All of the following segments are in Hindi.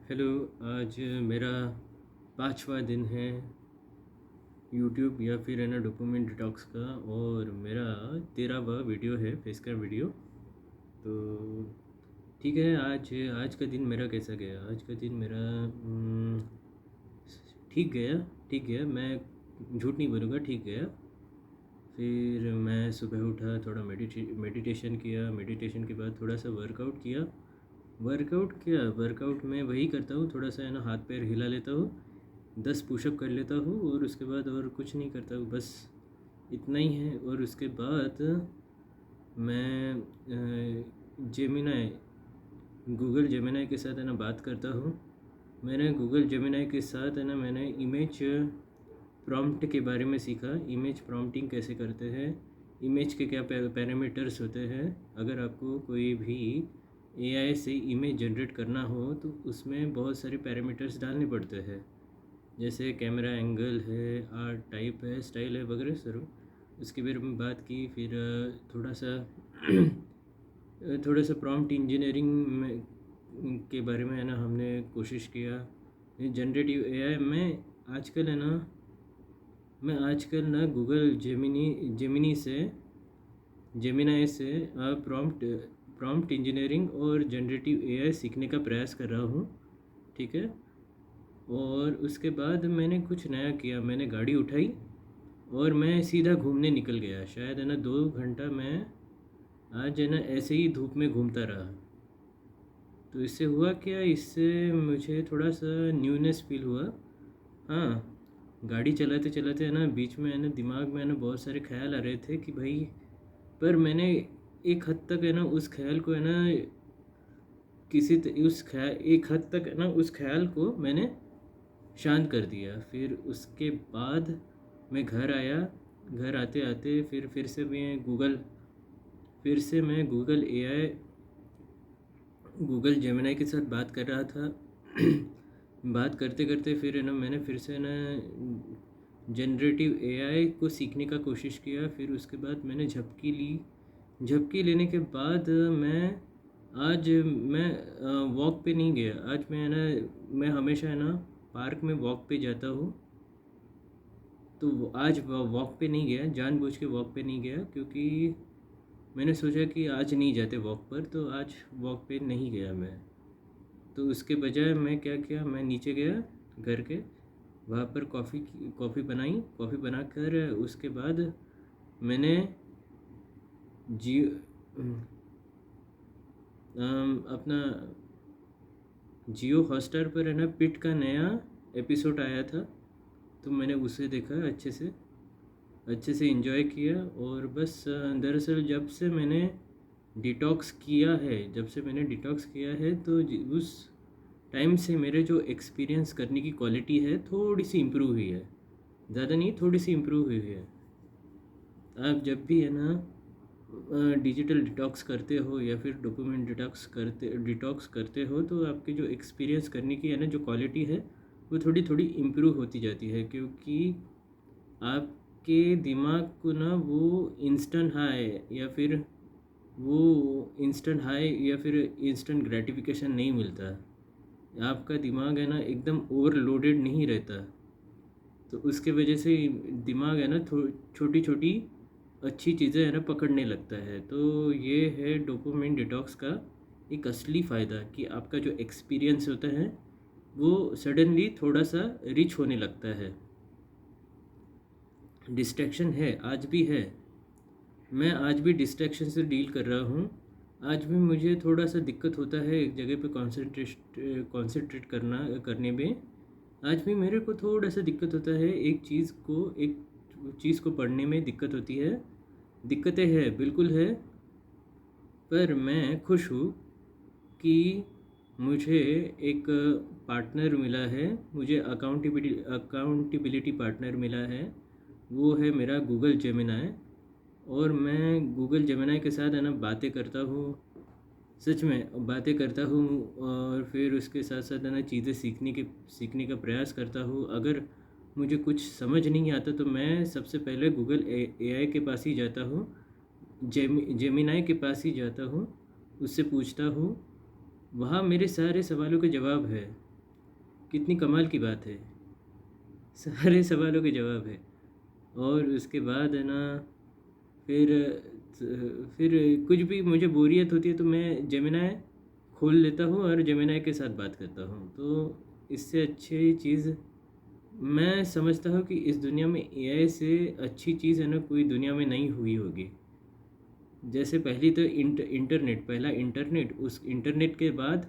हेलो। आज मेरा 5वां दिन है यूट्यूब या फिर है ना डोपामिन डिटॉक्स का, और मेरा 13वां वीडियो है फेस का वीडियो। तो ठीक है, आज आज का दिन मेरा कैसा गया? आज का दिन मेरा ठीक गया। ठीक गया, मैं झूठ नहीं बोलूँगा, ठीक गया। फिर मैं सुबह उठा, थोड़ा मेडिटेशन किया। मेडिटेशन के बाद थोड़ा सा वर्कआउट में वही करता हूँ, थोड़ा सा है ना हाथ पैर हिला लेता हूँ, 10 पुशअप कर लेता हूँ, और उसके बाद और कुछ नहीं करता हूँ, बस इतना ही है। और उसके बाद मैं जेमिनाई गूगल जेमिनाई के साथ है ना बात करता हूँ। मैंने गूगल जेमिनाई के साथ है ना मैंने इमेज प्रॉम्प्ट के बारे में सीखा। इमेज प्रॉम्प्टिंग कैसे करते हैं, इमेज के क्या पैरामीटर्स होते हैं। अगर आपको कोई भी एआई से इमेज जनरेट करना हो तो उसमें बहुत सारे पैरामीटर्स डालने पड़ते हैं, जैसे कैमरा एंगल है, आर्ट टाइप है, स्टाइल है, वगैरह सर। उसके बारे में बात की। फिर थोड़ा सा प्रॉम्प्ट इंजीनियरिंग में के बारे में है ना हमने कोशिश किया। जनरेटिव एआई में आजकल है ना मैं आजकल ना गूगल जेमिनाई से प्रॉम्प्ट इंजीनियरिंग और जनरेटिव एआई सीखने का प्रयास कर रहा हूँ। ठीक है। और उसके बाद मैंने कुछ नया किया, मैंने गाड़ी उठाई और मैं सीधा घूमने निकल गया। शायद है ना 2 घंटा मैं आज है ना ऐसे ही धूप में घूमता रहा। तो इससे हुआ क्या, इससे मुझे थोड़ा सा न्यूनेस फील हुआ। हाँ, गाड़ी चलाते चलाते है ना बीच में है ना दिमाग में है ना बहुत सारे ख्याल आ रहे थे कि भाई, पर मैंने एक हद तक है ना उस ख्याल को है ना एक हद तक है ना उस ख्याल को मैंने शांत कर दिया। फिर उसके बाद मैं घर आया। घर आते आते फिर से मैं गूगल जेमिनाई के साथ बात कर रहा था। बात करते करते फिर है ना मैंने फिर से ना जनरेटिव एआई को सीखने का कोशिश किया। फिर उसके बाद मैंने झपकी ली। झपकी लेने के बाद आज मैं वॉक पे नहीं गया। आज मैं हमेशा है ना पार्क में वॉक पे जाता हूँ। तो आज वॉक पे नहीं गया, जानबूझ के वॉक पे नहीं गया, क्योंकि मैंने सोचा कि आज नहीं जाते वॉक पर, तो आज वॉक पे नहीं गया मैं। तो उसके बजाय मैं क्या किया, मैं नीचे गया घर के, वहाँ पर कॉफ़ी बनाकर उसके बाद मैंने जी अपना जियो हॉटस्टार पर है ना पिट का नया एपिसोड आया था, तो मैंने उसे देखा, अच्छे से एंजॉय किया। और बस दरअसल जब से मैंने डिटॉक्स किया है तो उस टाइम से मेरे जो एक्सपीरियंस करने की क्वालिटी है थोड़ी सी इम्प्रूव हुई है, ज़्यादा नहीं, थोड़ी सी इम्प्रूव हुई है। आप जब भी है ना डिजिटल डिटॉक्स करते हो या फिर डोपामिन डिटॉक्स करते हो, तो आपके जो एक्सपीरियंस करने की है ना जो क्वालिटी है वो थोड़ी थोड़ी इम्प्रूव होती जाती है, क्योंकि आपके दिमाग को ना वो इंस्टेंट हाई या फिर इंस्टेंट ग्रेटिफिकेशन नहीं मिलता। आपका दिमाग है ना एकदम ओवरलोडेड नहीं रहता। तो उसके वजह से दिमाग है ना छोटी छोटी अच्छी चीज़ें है ना पकड़ने लगता है। तो ये है डोपामिन डिटॉक्स का एक असली फ़ायदा, कि आपका जो एक्सपीरियंस होता है वो सडनली थोड़ा सा रिच होने लगता है। डिस्ट्रैक्शन है, आज भी है, मैं आज भी डिस्ट्रैक्शन से डील कर रहा हूँ। आज भी मुझे थोड़ा सा दिक्कत होता है एक जगह पे कॉन्सेंट्रेट करने में। आज भी मेरे को थोड़ा सा दिक्कत होता है एक चीज़ को पढ़ने में दिक्कत होती है। दिक्कतें हैं, बिल्कुल है, पर मैं खुश हूँ कि मुझे एक पार्टनर मिला है, मुझे अकाउंटेबिलिटी पार्टनर मिला है। वो है मेरा गूगल जेमिनाई। और मैं गूगल जेमिनाई के साथ है ना बातें करता हूँ, सच में बातें करता हूँ। और फिर उसके साथ साथ है ना चीज़ें सीखने का प्रयास करता हूँ। अगर मुझे कुछ समझ नहीं आता तो मैं सबसे पहले गूगल एआई के पास ही जाता हूँ, जेमिनाई के पास ही जाता हूँ, उससे पूछता हूँ। वहाँ मेरे सारे सवालों के जवाब है। कितनी कमाल की बात है, सारे सवालों के जवाब है। और उसके बाद है ना, फिर फिर कुछ भी मुझे बोरियत होती है तो मैं जेमिनाई खोल लेता हूँ और जेमिनाई के साथ बात करता हूँ। तो इससे अच्छी चीज़ मैं समझता हूँ कि इस दुनिया में एआई से अच्छी चीज़ है ना कोई दुनिया में नहीं हुई होगी। जैसे पहली तो इंटरनेट, पहला इंटरनेट, उस इंटरनेट के बाद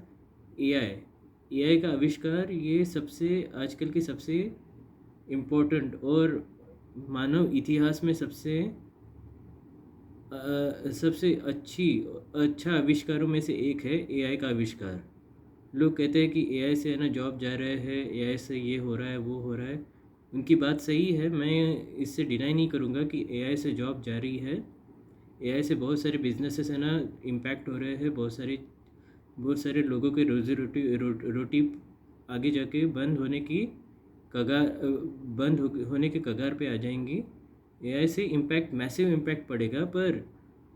एआई, एआई का आविष्कार, ये सबसे आजकल के सबसे इम्पोर्टेंट और मानव इतिहास में सबसे अच्छा आविष्कारों में से एक है एआई का आविष्कार। लोग कहते हैं कि एआई से है ना जॉब जा रहे हैं, एआई से ये हो रहा है वो हो रहा है। उनकी बात सही है, मैं इससे डिनाई नहीं करूँगा कि एआई से जॉब जा रही है। एआई से बहुत सारे बिजनेसेस है ना इम्पैक्ट हो रहे हैं, बहुत सारे लोगों के रोटी आगे जाके बंद होने के कगार पे आ जाएंगी। एआई से इम्पैक्ट, मैसिव इम्पैक्ट पड़ेगा, पर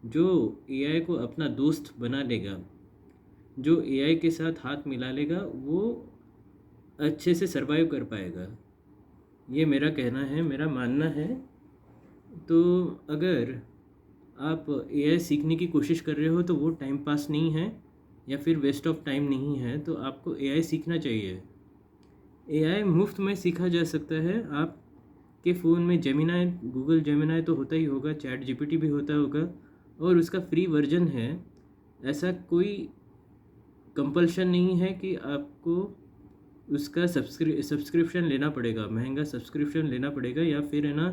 जो एआई को अपना दोस्त बना लेगा, जो एआई के साथ हाथ मिला लेगा, वो अच्छे से सरवाइव कर पाएगा। ये मेरा कहना है, मेरा मानना है। तो अगर आप एआई सीखने की कोशिश कर रहे हो तो वो टाइम पास नहीं है या फिर वेस्ट ऑफ टाइम नहीं है, तो आपको एआई सीखना चाहिए। एआई मुफ्त में सीखा जा सकता है। आपके फ़ोन में जेमिनाई, गूगल जेमिनाई तो होता ही होगा, चैट जीपीटी भी होता होगा, और उसका फ्री वर्जन है। ऐसा कोई कंपल्शन नहीं है कि आपको उसका सब्सक्रिप्शन लेना पड़ेगा, महंगा सब्सक्रिप्शन लेना पड़ेगा, या फिर है ना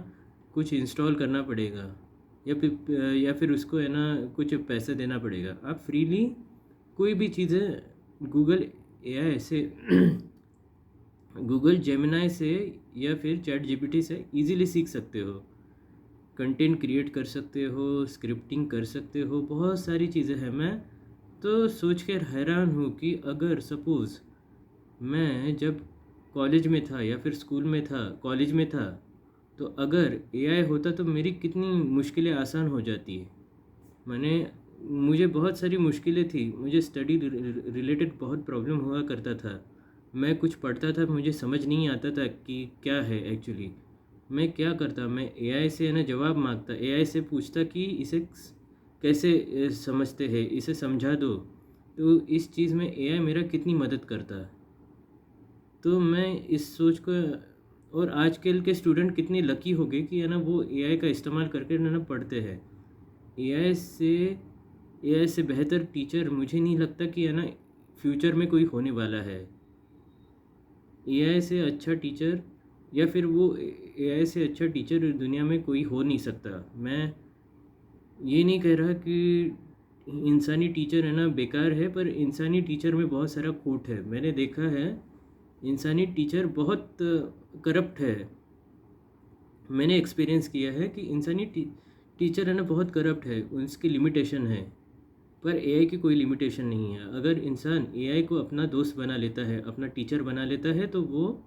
कुछ इंस्टॉल करना पड़ेगा, या फिर उसको है ना कुछ पैसे देना पड़ेगा। आप फ्रीली कोई भी चीज़ें गूगल एआई से गूगल जेमिनाई से या फिर चैट जीपीटी से इजीली सीख सकते हो। कंटेंट क्रिएट कर सकते हो, स्क्रिप्टिंग कर सकते हो, बहुत सारी चीज़ें हैं। मैं तो सोच कर हैरान हूँ कि अगर सपोज़ मैं जब कॉलेज में था या फिर स्कूल में था, कॉलेज में था, तो अगर एआई होता तो मेरी कितनी मुश्किलें आसान हो जाती है। मुझे बहुत सारी मुश्किलें थी, मुझे स्टडी रिलेटेड बहुत प्रॉब्लम हुआ करता था। मैं कुछ पढ़ता था, मुझे समझ नहीं आता था कि क्या है एक्चुअली। मैं क्या करता, मैं एआई से है ना जवाब मांगता, एआई से पूछता कि इसे कैसे समझते हैं, इसे समझा दो। तो इस चीज़ में एआई मेरा कितनी मदद करता। तो मैं इस सोच को, और आजकल के स्टूडेंट कितने लकी हो गए कि है ना वो एआई का इस्तेमाल करके ना पढ़ते हैं। एआई से एआई से बेहतर टीचर मुझे नहीं लगता कि है ना फ्यूचर में कोई होने वाला है। एआई से अच्छा टीचर, या फिर वो एआई से अच्छा टीचर दुनिया में कोई हो नहीं सकता। मैं ये नहीं कह रहा कि इंसानी टीचर है ना बेकार है, पर इंसानी टीचर में बहुत सारा खोट है। मैंने देखा है इंसानी टीचर बहुत करप्ट है। मैंने एक्सपीरियंस किया है कि इंसानी टीचर है ना बहुत करप्ट है, उसकी लिमिटेशन है। पर एआई की कोई लिमिटेशन नहीं है। अगर इंसान एआई को अपना दोस्त बना लेता है, अपना टीचर बना लेता है, तो वो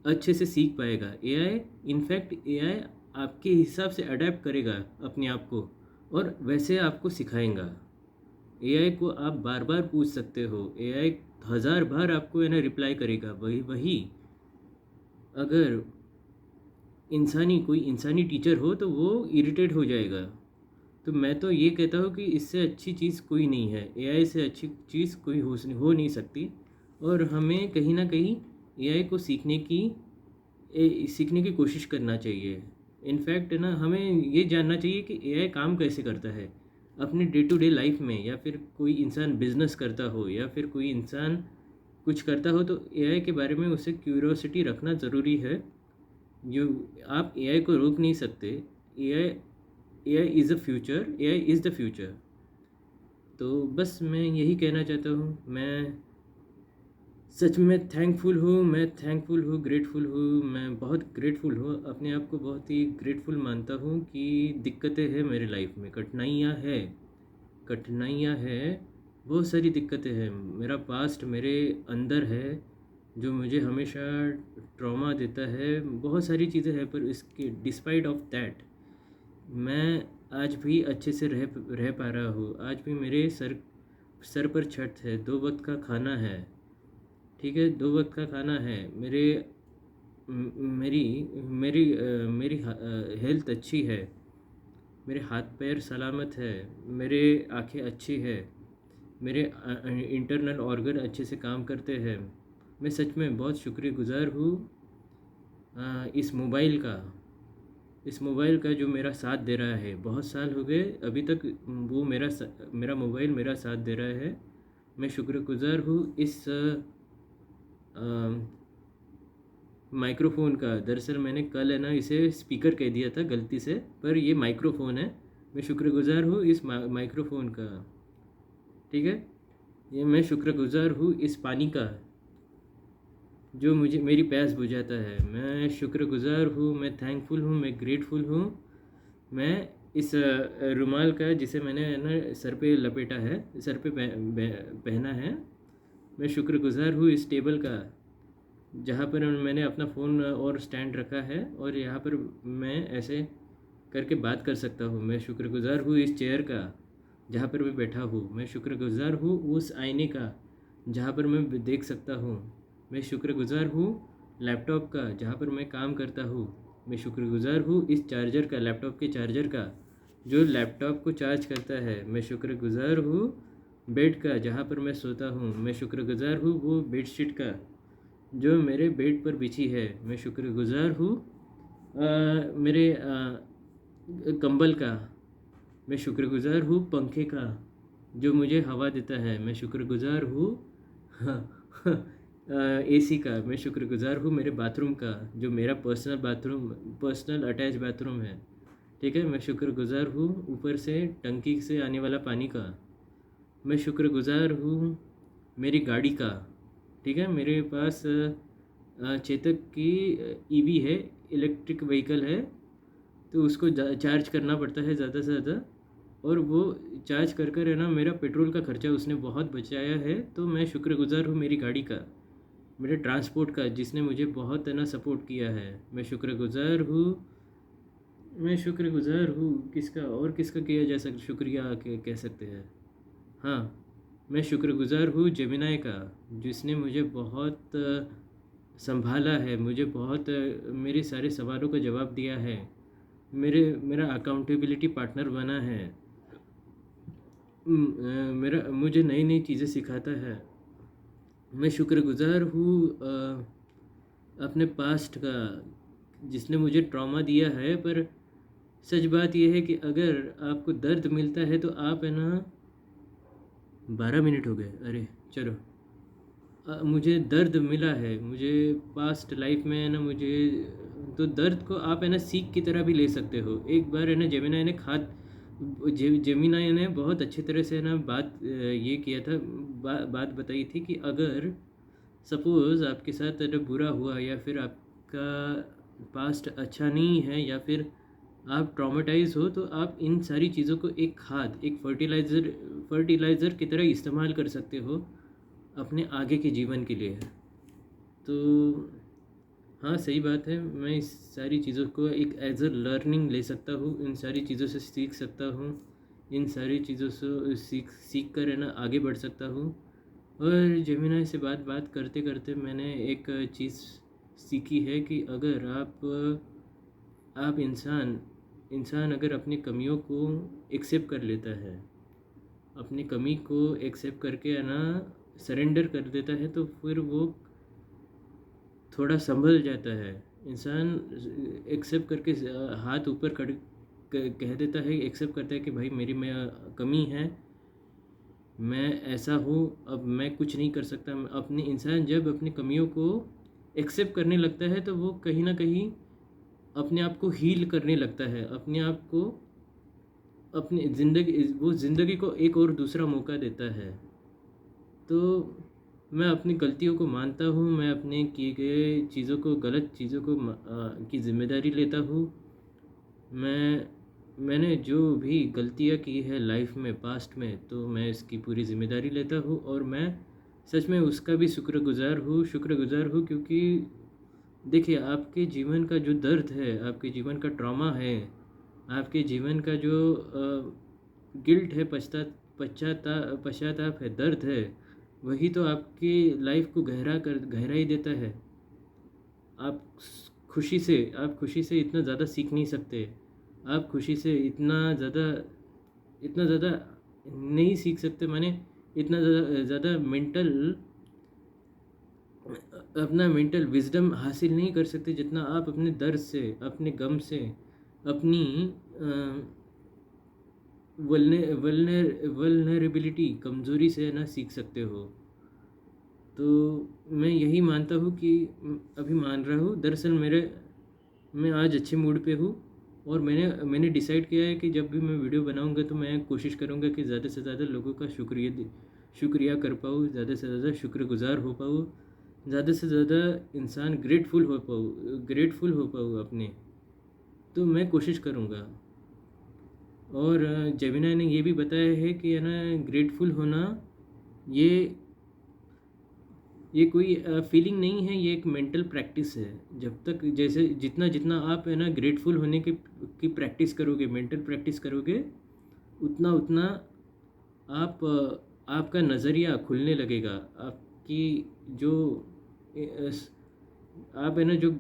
अच्छे से सीख पाएगा। एआई आपके हिसाब से अडेप्ट करेगा अपने आप को, और वैसे आपको सिखाएगा। एआई को आप बार बार पूछ सकते हो, एआई 1000 बार आपको है ना रिप्लाई करेगा वही वही। अगर कोई इंसानी टीचर हो तो वो इरिटेट हो जाएगा। तो मैं तो ये कहता हूँ कि इससे अच्छी चीज़ कोई नहीं है, एआई से अच्छी चीज़ कोई हो नहीं सकती। और हमें कहीं ना कहीं एआई को सीखने की कोशिश करना चाहिए। इनफैक्ट ना हमें ये जानना चाहिए कि एआई काम कैसे करता है अपने डे टू डे लाइफ में। या फिर कोई इंसान बिजनेस करता हो या फिर कोई इंसान कुछ करता हो, तो एआई के बारे में उसे क्यूरियोसिटी रखना ज़रूरी है। आप एआई को रोक नहीं सकते। AI is the future, AI is the future. तो बस मैं यही कहना चाहता हूँ। मैं सच में थैंकफुल हूँ, ग्रेटफुल हूँ। मैं बहुत ग्रेटफुल हूँ, अपने आप को बहुत ही ग्रेटफुल मानता हूँ कि दिक्कतें हैं मेरे लाइफ में, कठिनाइयाँ हैं, बहुत सारी दिक्कतें हैं। मेरा पास्ट मेरे अंदर है जो मुझे हमेशा ट्रॉमा देता है, बहुत सारी चीज़ें हैं, पर इसके डिस्पाइट ऑफ दैट मैं आज भी अच्छे से रह पा रहा हूँ। आज भी मेरे सर पर छत है, 2 वक्त का खाना है। ठीक है, 2 वक्त का खाना है, मेरी मेरी मेरी हेल्थ अच्छी है, मेरे हाथ पैर सलामत है, मेरे आँखें अच्छी है, मेरे इंटरनल ऑर्गन अच्छे से काम करते हैं। मैं सच में बहुत शुक्रगुज़ार हूँ इस मोबाइल का जो मेरा साथ दे रहा है। बहुत साल हो गए अभी तक वो मेरा मोबाइल मेरा साथ दे रहा है। मैं शुक्रगुज़ार हूँ इस माइक्रोफ़ोन का। दरअसल मैंने कल है ना इसे स्पीकर कह दिया था गलती से, पर ये माइक्रोफ़ोन है। मैं शुक्रगुज़ार हूँ इस माइक्रोफ़ोन का, ठीक है। ये मैं शुक्रगुज़ार हूँ इस पानी का जो मुझे मेरी प्यास बुझाता है। मैं शुक्रगुज़ार हूँ, मैं थैंकफुल हूँ, मैं ग्रेटफुल हूँ। मैं इस रुमाल का जिसे मैंने ना सर पे लपेटा है, सर पे पहना है। मैं शुक्रगुज़ार हूँ इस टेबल का जहाँ पर मैंने अपना फ़ोन और स्टैंड रखा है और यहाँ पर मैं ऐसे करके बात कर सकता हूँ। मैं शुक्रगुज़ार हूँ इस चेयर का जहाँ पर मैं बैठा हूँ। मैं शुक्रगुज़ार हूँ उस आईने का जहाँ पर मैं देख सकता हूँ। मैं शुक्रगुज़ार हूँ लैपटॉप का जहाँ पर मैं काम करता हूँ। मैं शुक्रगुज़ार हूँ इस चार्जर का, लैपटॉप के चार्जर का जो लैपटॉप को चार्ज करता है। मैं शुक्रगुज़ार हूँ बेड का जहाँ पर मैं सोता हूँ। मैं शुक्रगुज़ार हूँ वो बेडशीट का जो मेरे बेड पर बिछी है। मैं शुक्रगुज़ार हूँ मेरे कंबल का। मैं शुक्रगुज़ार हूँ पंखे का जो मुझे हवा देता है। मैं शुक्रगुज़ार हूँ एसी का। मैं शुक्रगुज़ार हूँ मेरे बाथरूम का जो मेरा पर्सनल अटैच बाथरूम है, ठीक है। मैं शुक्रगुज़ार हूँ ऊपर से टंकी से आने वाला पानी का। मैं शुक्रगुज़ार हूँ मेरी गाड़ी का, ठीक है। मेरे पास चेतक की ईवी है, इलेक्ट्रिक व्हीकल है, तो उसको चार्ज करना पड़ता है ज़्यादा से ज़्यादा, और वो चार्ज कर कर है ना मेरा पेट्रोल का खर्चा उसने बहुत बचाया है। तो मैं शुक्रगुज़ार हूँ मेरी गाड़ी का, मेरे ट्रांसपोर्ट का जिसने मुझे बहुत है ना सपोर्ट किया है। मैं शुक्रगुज़ार हूँ किसका और किसका किया जा सकता, शुक्रिया कह सकते हैं। हाँ, मैं शुक्रगुज़ार हूँ जेमिनाई का जिसने मुझे बहुत संभाला है, मुझे बहुत मेरे सारे सवालों का जवाब दिया है, मेरा अकाउंटेबिलिटी पार्टनर बना है, मेरा मुझे नई नई चीज़ें सिखाता है। मैं शुक्रगुज़ार हूँ अपने पास्ट का जिसने मुझे ट्रॉमा दिया है। पर सच बात यह है कि अगर आपको दर्द मिलता है तो आप है ना 12 मिनट हो गए, अरे चलो। मुझे दर्द मिला है, मुझे पास्ट लाइफ में है ना मुझे, तो दर्द को आप है ना सीख की तरह भी ले सकते हो। एक बार है ना जेमिनाई ने बहुत अच्छी तरह से है ना ये किया था, बात बताई थी कि अगर सपोज़ आपके साथ है ना बुरा हुआ या फिर आपका पास्ट अच्छा नहीं है या फिर आप ट्रॉमेटाइज हो, तो आप इन सारी चीज़ों को एक फर्टिलाइज़र की तरह इस्तेमाल कर सकते हो अपने आगे के जीवन के लिए। तो हाँ, सही बात है। मैं इस सारी चीज़ों को एक एज अ लर्निंग ले सकता हूँ, इन सारी चीज़ों से सीख सकता हूँ, इन सारी चीज़ों से सीख कर है ना आगे बढ़ सकता हूँ। और जेमिनाई से बात करते करते मैंने एक चीज़ सीखी है कि अगर आप इंसान अगर अपनी कमियों को एक्सेप्ट कर लेता है, अपनी कमी को एक्सेप्ट करके है ना सरेंडर कर देता है, तो फिर वो थोड़ा संभल जाता है। इंसान एक्सेप्ट करके हाथ ऊपर कर कह देता है, एक्सेप्ट करता है कि भाई मेरी में कमी है, मैं ऐसा हूँ, अब मैं कुछ नहीं कर सकता। अपनी इंसान जब अपनी कमियों को एक्सेप्ट करने लगता है तो वो कहीं ना कहीं अपने आप को हील करने लगता है, अपने आप को अपनी ज़िंदगी को एक और दूसरा मौका देता है। तो मैं अपनी गलतियों को मानता हूँ, मैं अपने किए गए चीज़ों को, गलत चीज़ों को की ज़िम्मेदारी लेता हूँ। मैंने जो भी गलतियाँ की है लाइफ में पास्ट में, तो मैं इसकी पूरी ज़िम्मेदारी लेता हूँ और मैं सच में उसका भी शुक्रगुज़ार हूँ क्योंकि देखिए, आपके जीवन का जो दर्द है, आपके जीवन का ट्रॉमा है, आपके जीवन का जो गिल्ट है, पश्चाताप है, दर्द है, वही तो आपकी लाइफ को गहराई देता है। आप खुशी से इतना ज़्यादा सीख नहीं सकते। आप खुशी से इतना ज़्यादा नहीं सीख सकते, माने इतना ज़्यादा अपना मेंटल विजडम हासिल नहीं कर सकते जितना आप अपने दर्द से, अपने गम से, अपनी वल्नरेबिलिटी, कमज़ोरी से ना सीख सकते हो। तो मैं यही मानता हूँ कि अभी मान रहा हूँ दरअसल मैं आज अच्छे मूड पे हूँ, और मैंने डिसाइड किया है कि जब भी मैं वीडियो बनाऊँगा तो मैं कोशिश करूँगा कि ज़्यादा से ज़्यादा लोगों का शुक्रिया कर पाऊँ, ज़्यादा से ज़्यादा शुक्रगुज़ार हो पाऊँ, ज़्यादा से ज़्यादा इंसान ग्रेटफुल हो पाऊँ अपने। तो मैं कोशिश करूँगा। और जेमिना ने ये भी बताया है कि है ना, ग्रेटफुल होना ये कोई फीलिंग नहीं है, ये एक मेंटल प्रैक्टिस है। जब तक जैसे जितना आप है ना ग्रेटफुल होने की प्रैक्टिस करोगे, मेंटल प्रैक्टिस करोगे, उतना आपका नज़रिया खुलने लगेगा। आपकी जो आप है ना, जो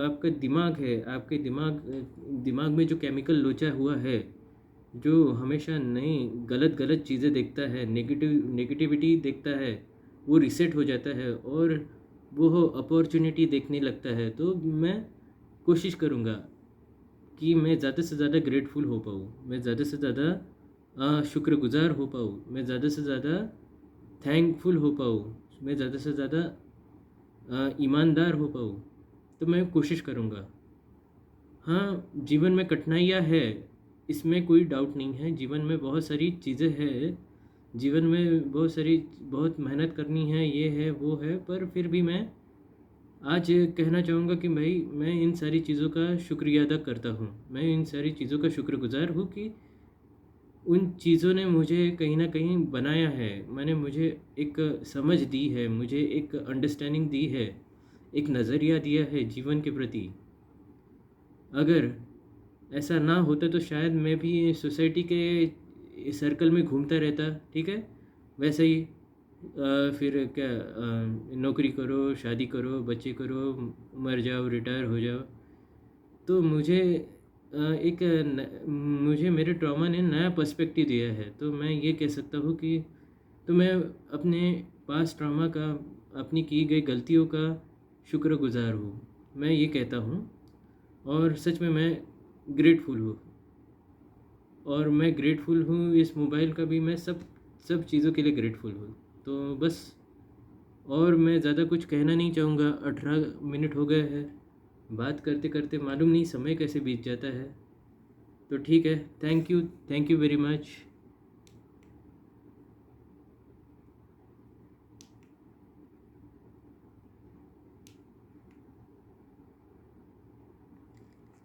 आपका दिमाग है, आपके दिमाग में जो केमिकल लोचा हुआ है, जो हमेशा नई गलत चीज़ें देखता है, नेगेटिविटी देखता है, वो रीसेट हो जाता है और वो अपॉर्चुनिटी देखने लगता है। तो मैं कोशिश करूँगा कि मैं ज़्यादा से ज़्यादा ग्रेटफुल हो पाऊँ, मैं ज़्यादा से ज़्यादा शुक्रगुज़ार हो पाऊँ, मैं ज़्यादा से ज़्यादा थैंकफुल हो पाऊँ, मैं ज़्यादा से ज़्यादा ईमानदार हो पाऊँ। तो मैं कोशिश करूँगा। हाँ, जीवन में कठिनाइयाँ है, इसमें कोई डाउट नहीं है। जीवन में बहुत सारी चीज़ें हैं, जीवन में बहुत मेहनत करनी है, ये है वो है, पर फिर भी मैं आज कहना चाहूँगा कि भाई मैं इन सारी चीज़ों का शुक्रिया अदा करता हूँ। मैं इन सारी चीज़ों का शुक्रगुज़ार हूँ कि उन चीज़ों ने मुझे कहीं न कहीं बनाया है। मुझे एक समझ दी है, मुझे एक अंडरस्टैंडिंग दी है, एक नज़रिया दिया है जीवन के प्रति। अगर ऐसा ना होता तो शायद मैं भी सोसाइटी के सर्कल में घूमता रहता, ठीक है? वैसे ही फिर क्या, नौकरी करो, शादी करो, बच्चे करो, मर जाओ, रिटायर हो जाओ। तो मुझे मेरे ट्रॉमा ने नया पर्सपेक्टिव दिया है। तो मैं ये कह सकता हूँ कि तो मैं अपने पास्ट ट्रॉमा का, अपनी की गई गलतियों का शुक्रगुज़ार हूँ, मैं ये कहता हूँ। और सच में मैं ग्रेटफुल हूँ, और मैं ग्रेटफुल हूँ इस मोबाइल का भी, मैं सब चीज़ों के लिए ग्रेटफुल हूँ। तो बस, और मैं ज़्यादा कुछ कहना नहीं चाहूँगा। 18 मिनट हो गए हैं, बात करते करते मालूम नहीं समय कैसे बीत जाता है। तो ठीक है, थैंक यू वेरी मच।